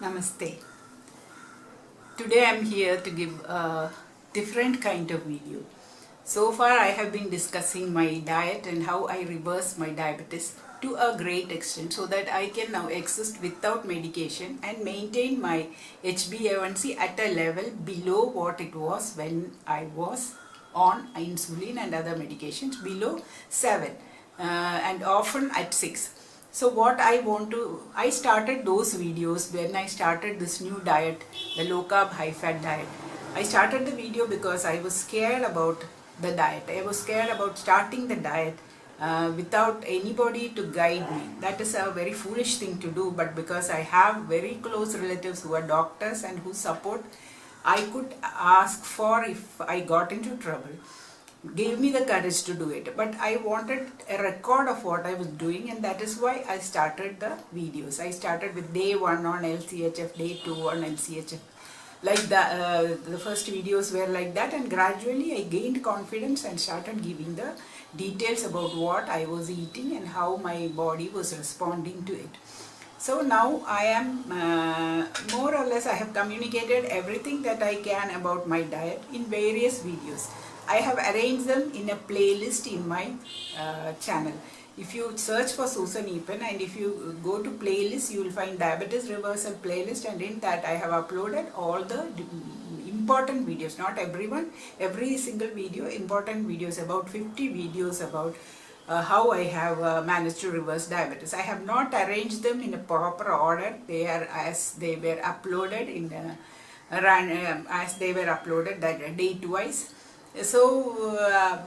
Namaste. Today I'm here to give a different kind of video. So far I have been discussing my diet and how I reverse my diabetes to a great extent so that I can now exist without medication and maintain my HbA1c at a level below what it was when I was on insulin and other medications, below 7 and often at 6. So what I started those videos when I started this new diet, the low carb high fat diet. I started the video because I was scared about the diet. I was scared about starting the diet without anybody to guide me. That is a very foolish thing to do, but because I have very close relatives who are doctors and who support, I could ask for if I got into trouble, gave me the courage to do it. But I wanted a record of what I was doing, and that is why I started the videos. I started with day 1 on LCHF, day 2 on LCHF. Like the first videos were like that, and gradually I gained confidence and started giving the details about what I was eating and how my body was responding to it. So now I am more or less I have communicated everything that I can about my diet in various videos. I have arranged them in a playlist in my channel. If you search for Susan Epen and if you go to playlist, you will find diabetes reversal playlist, and in that I have uploaded all the important videos, not everyone, every single video, important videos, about 50 videos about how I have managed to reverse diabetes. I have not arranged them in a proper order. They are as they were uploaded in as they were uploaded that day twice. So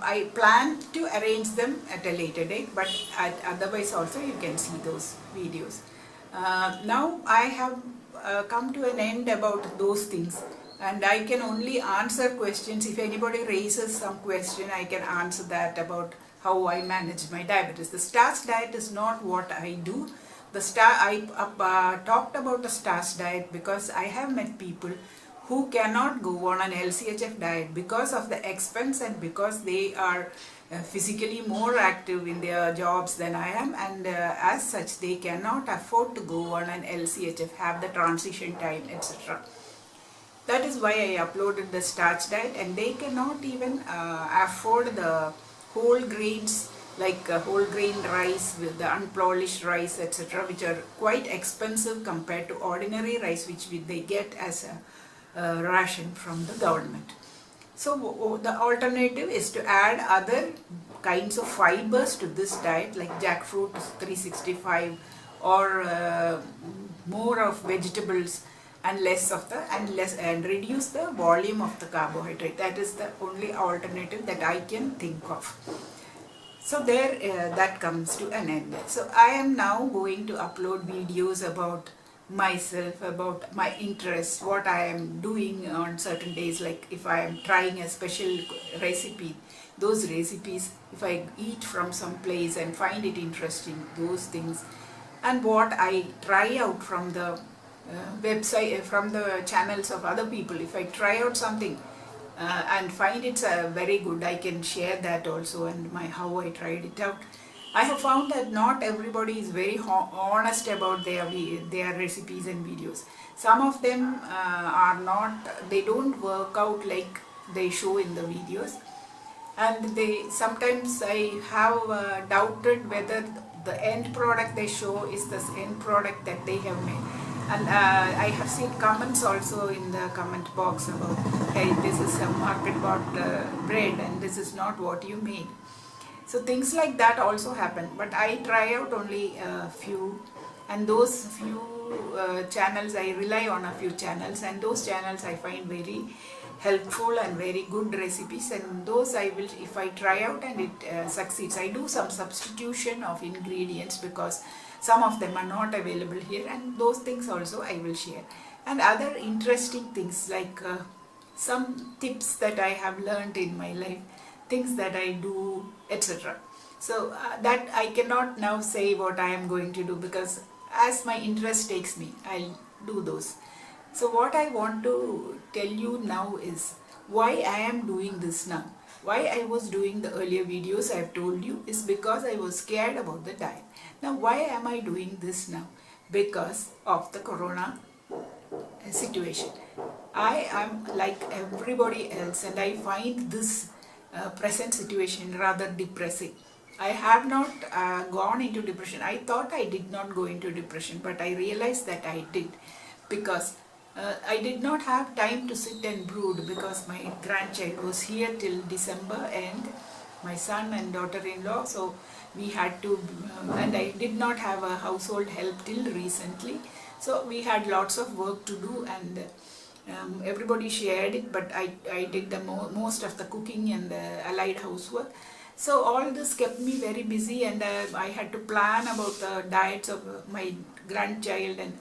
I plan to arrange them at a later date, but otherwise also you can see those videos. Now I have come to an end about those things, and I can only answer questions. If anybody raises some question, I can answer that about how I manage my diabetes. The starch diet is not what I do. I talked about the starch diet because I have met people who cannot go on an LCHF diet because of the expense and because they are physically more active in their jobs than I am, and as such they cannot afford to go on an LCHF, have the transition time, etc. That is why I uploaded the starch diet, and they cannot even afford the whole grains like whole grain rice with the unpolished rice, etc., which are quite expensive compared to ordinary rice which they get as a ration from the government. So the alternative is to add other kinds of fibers to this diet, like jackfruit 365, or more of vegetables and less of the and reduce the volume of the carbohydrate. That is the only alternative that I can think of. So there that comes to an end. So I am now going to upload videos about myself, about my interests, what I am doing on certain days, like if I am trying a special recipe, those recipes, if I eat from some place and find it interesting, those things, and what I try out from the website, from the channels of other people. If I try out something and find it's very good, I can share that also, and how I tried it out. I have found that not everybody is very honest about their recipes and videos. Some of them are not, they don't work out like they show in the videos, and they sometimes I have doubted whether the end product they show is the end product that they have made. And I have seen comments also in the comment box about, hey, this is a market bought bread and this is not what you made. So things like that also happen, but I try out only a few, and those few channels, I rely on a few channels, and those channels I find very helpful and very good recipes, and those I will, if I try out and it succeeds, I do some substitution of ingredients because some of them are not available here, and those things also I will share. And other interesting things like some tips that I have learned in my life, things that I do, etc. So that I cannot now say what I am going to do, because as my interest takes me, I'll do those. So what I want to tell you now is why I am doing this now. Why I was doing the earlier videos I have told you is because I was scared about the diet. Now why am I doing this now? Because of the corona situation. I am like everybody else, and I find this present situation rather depressing. I have not gone into depression. I thought I did not go into depression, but I realized that I did, because I did not have time to sit and brood, because my grandchild was here till December, and my son and daughter-in-law, so we had to, and I did not have a household help till recently, so we had lots of work to do, and everybody shared it, but I did the most of the cooking and the allied housework. So all this kept me very busy, and I had to plan about the diets of my grandchild and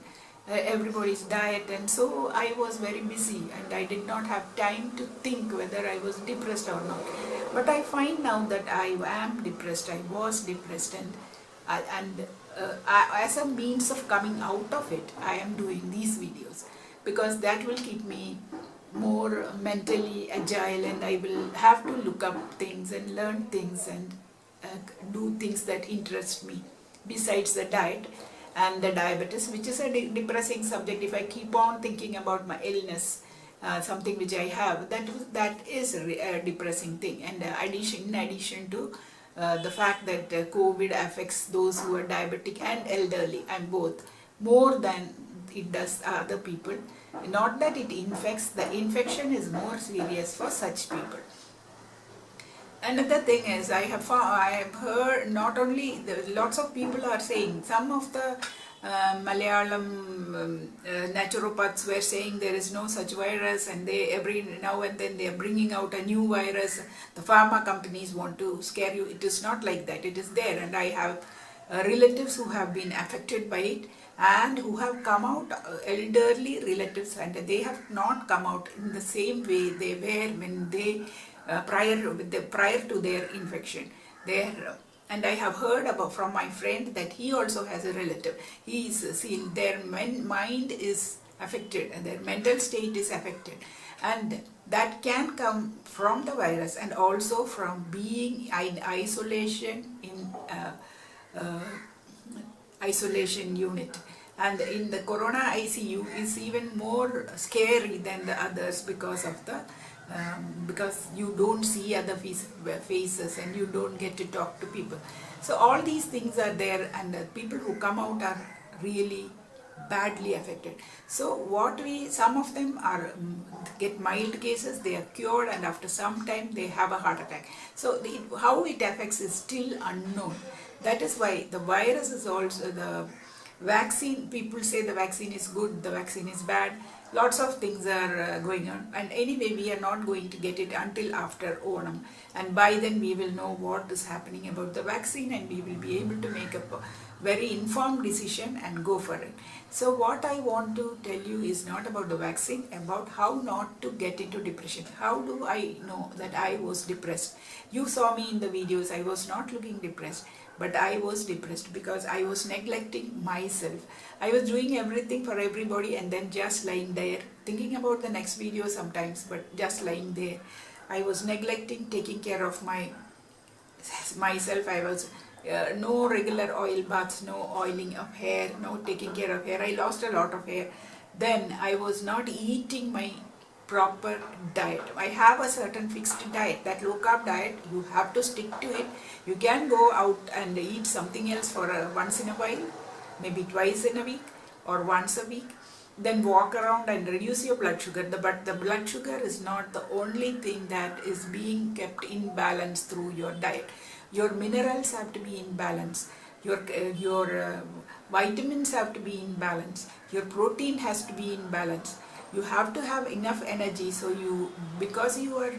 everybody's diet, and so I was very busy and I did not have time to think whether I was depressed or not. But I find now that I am depressed, I was depressed, and as a means of coming out of it, I am doing these videos, because that will keep me more mentally agile, and I will have to look up things and learn things and do things that interest me besides the diet and the diabetes, which is a depressing subject. If I keep on thinking about my illness, something which I have, that is a depressing thing. And in addition to the fact that COVID affects those who are diabetic and elderly, and both, more than it does other people. Not that it infects, the infection is more serious for such people. Another thing is, I have heard, not only lots of people are saying, some of the Malayalam naturopaths were saying there is no such virus, and they every now and then they are bringing out a new virus. The pharma companies want to scare you. It is not like that. It is there, and I have relatives who have been affected by it and who have come out, elderly relatives, and they have not come out in the same way they were when they prior to their infection. And I have heard about from my friend that he also has a relative. He is seen their mind is affected and their mental state is affected, and that can come from the virus and also from being in isolation in isolation unit. And in the corona ICU is even more scary than the others, because of the because you don't see other faces and you don't get to talk to people. So all these things are there, and the people who come out are really badly affected. So some of them are get mild cases, they are cured, and after some time they have a heart attack. So how it affects is still unknown. That is why the virus is also the vaccine. People say the vaccine is good, the vaccine is bad. Lots of things are going on, and anyway we are not going to get it until after Onam, and by then we will know what is happening about the vaccine, and we will be able to make a very informed decision and go for it. So what I want to tell you is not about the vaccine, about how not to get into depression. How do I know that I was depressed? You saw me in the videos, I was not looking depressed, but I was depressed because I was neglecting myself. I was doing everything for everybody and then just lying there, thinking about the next video sometimes, but just lying there. I was neglecting taking care of myself. I was no regular oil baths, no oiling of hair, no taking care of hair. I lost a lot of hair. Then I was not eating my proper diet. I have a certain fixed diet, that low carb diet. You have to stick to it. You can go out and eat something else for once in a while, maybe twice in a week or once a week. Then walk around and reduce your blood sugar. But the blood sugar is not the only thing that is being kept in balance through your diet. Your minerals have to be in balance. Your vitamins have to be in balance. Your protein has to be in balance. You have to have enough energy, so because you are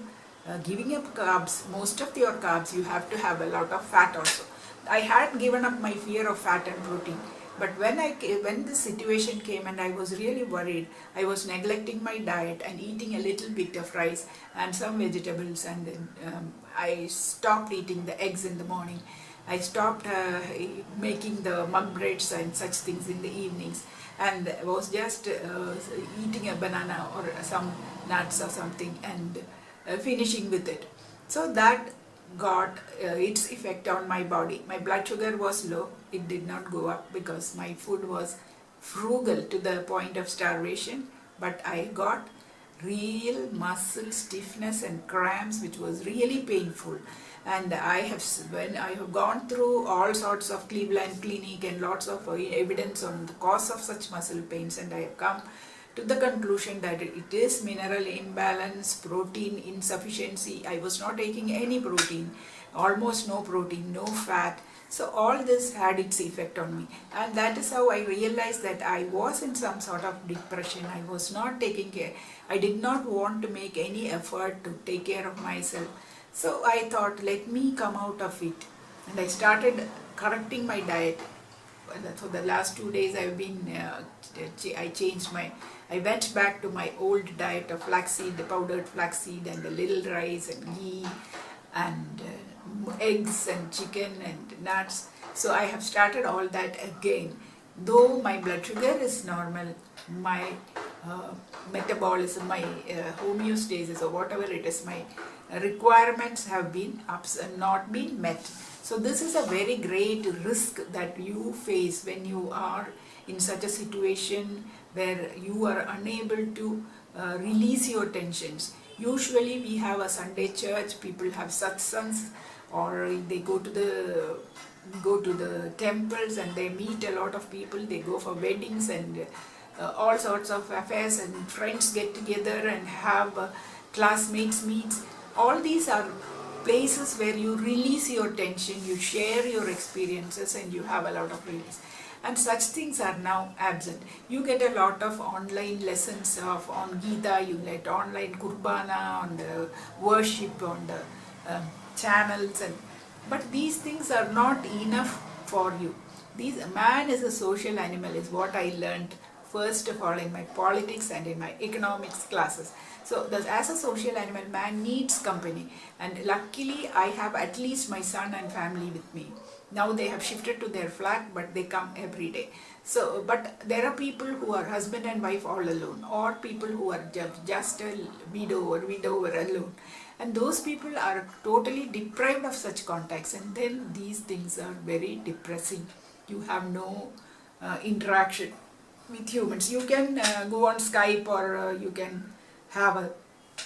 giving up carbs, most of your carbs, you have to have a lot of fat also. I had given up my fear of fat and protein, but when this situation came and I was really worried, I was neglecting my diet and eating a little bit of rice and some vegetables, and I stopped eating the eggs in the morning. I stopped making the mug breads and such things in the evenings, and was just eating a banana or some nuts or something and finishing with it. So that got its effect on my body. My blood sugar was low. It did not go up because my food was frugal to the point of starvation. but I got real muscle stiffness and cramps, which was really painful. And when I have gone through all sorts of Cleveland Clinic and lots of evidence on the cause of such muscle pains, and I have come to the conclusion that it is mineral imbalance, protein insufficiency. I was not taking any protein, almost no protein, no fat. So all this had its effect on me, and that is how I realized that I was in some sort of depression. I was not taking care. I did not want to make any effort to take care of myself. So I thought, let me come out of it, and I started correcting my diet. For the last 2 days I've been I went back to my old diet of flaxseed, the powdered flaxseed and the little rice and ghee and eggs and chicken and nuts. So I have started all that again. Though my blood sugar is normal, my metabolism, my homeostasis or whatever it is, my requirements have been not been met. So this is a very great risk that you face when you are in such a situation where you are unable to release your tensions. Usually we have a Sunday church, people have satsangs, or they go to the temples and they meet a lot of people, they go for weddings and all sorts of affairs, and friends get together and have classmates meets. All these are places where you release your tension, you share your experiences, and you have a lot of release. And such things are now absent. You get a lot of online lessons on Gita, you get online Kurbana, on the worship, on the channels, but these things are not enough for you. Man is a social animal is what I learned first of all in my politics and in my economics classes. So as a social animal, man needs company, and luckily I have at least my son and family with me. Now they have shifted to their flat, but they come every day. So, but there are people who are husband and wife all alone, or people who are just a widower alone. And those people are totally deprived of such contacts, and then these things are very depressing. You have no interaction with humans. You can go on Skype, or you can have a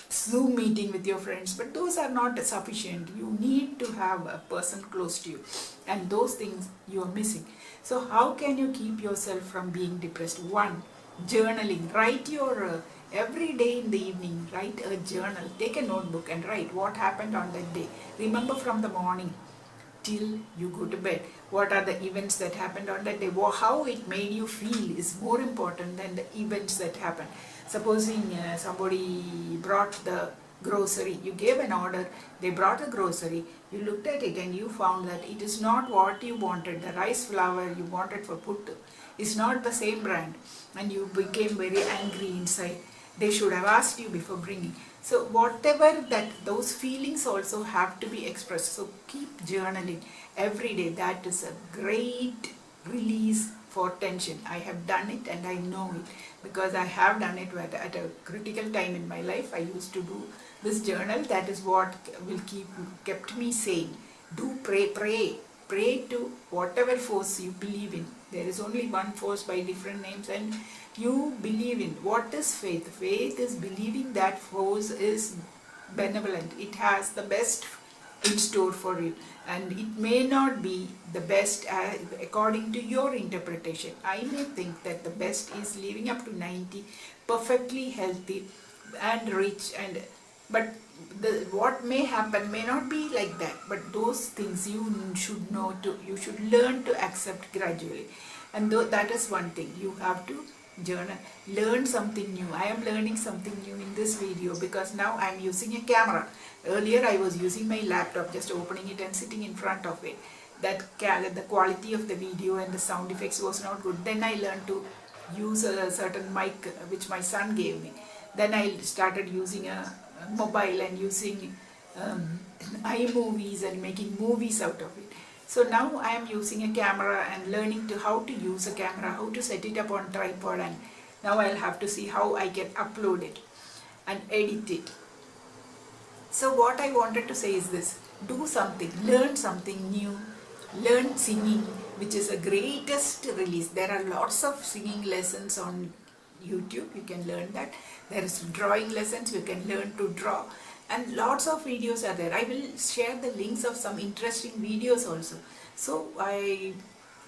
Zoom meeting with your friends, but those are not sufficient. You need to have a person close to you, and those things you are missing. So how can you keep yourself from being depressed? One, journaling. Write your every day in the evening, write a journal. Take a notebook and write what happened on that day. Remember from the morning till you go to bed. What are the events that happened on that day? How it made you feel is more important than the events that happened. Supposing somebody brought the grocery, you gave an order, they brought the grocery, you looked at it and you found that it is not what you wanted. The rice flour you wanted for puttu is not the same brand, and you became very angry inside. They should have asked you before bringing. So whatever that, those feelings also have to be expressed. So keep journaling every day. That is a great release for tension. I have done it and I know it because I have done it at a critical time in my life. I used to do this journal. That is what will kept me sane. Do pray to whatever force you believe in. There is only one force by different names, and you believe in. What is faith? Faith is believing that force is benevolent. It has the best in store for you, and it may not be the best according to your interpretation. I may think that the best is living up to 90, perfectly healthy and rich, but what may happen may not be like that. But those things you should know you should learn to accept gradually, and that is one thing. You have to journal, learn something new. I am learning something new in this video because now I am using a camera. Earlier I was using my laptop, just opening it and sitting in front of it. The quality of the video and the sound effects was not good. Then I learned to use a certain mic which my son gave me. Then I started using a mobile and using iMovies and making movies out of it. So now I am using a camera and learning how to use a camera, how to set it up on tripod, and now I'll have to see how I can upload it and edit it. So what I wanted to say is this: do something, learn something new, learn singing, which is the greatest release. There are lots of singing lessons on YouTube, you can learn that. There is drawing lessons, you can learn to draw, and lots of videos are there. I will share the links of some interesting videos also. So I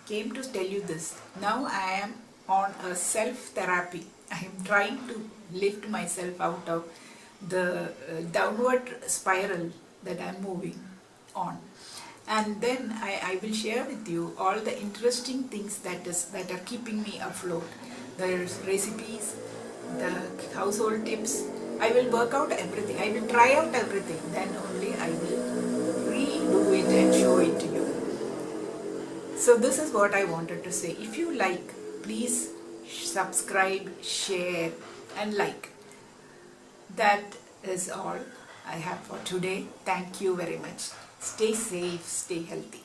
came to tell you this. Now I am on a self therapy. I am trying to lift myself out of the downward spiral that I am moving on. And then I will share with you all the interesting things that are keeping me afloat. There's recipes, the household tips. I will work out everything. I will try out everything. Then only I will redo it and show it to you. So this is what I wanted to say. If you like, please subscribe, share and like. That is all I have for today. Thank you very much. Stay safe, stay healthy.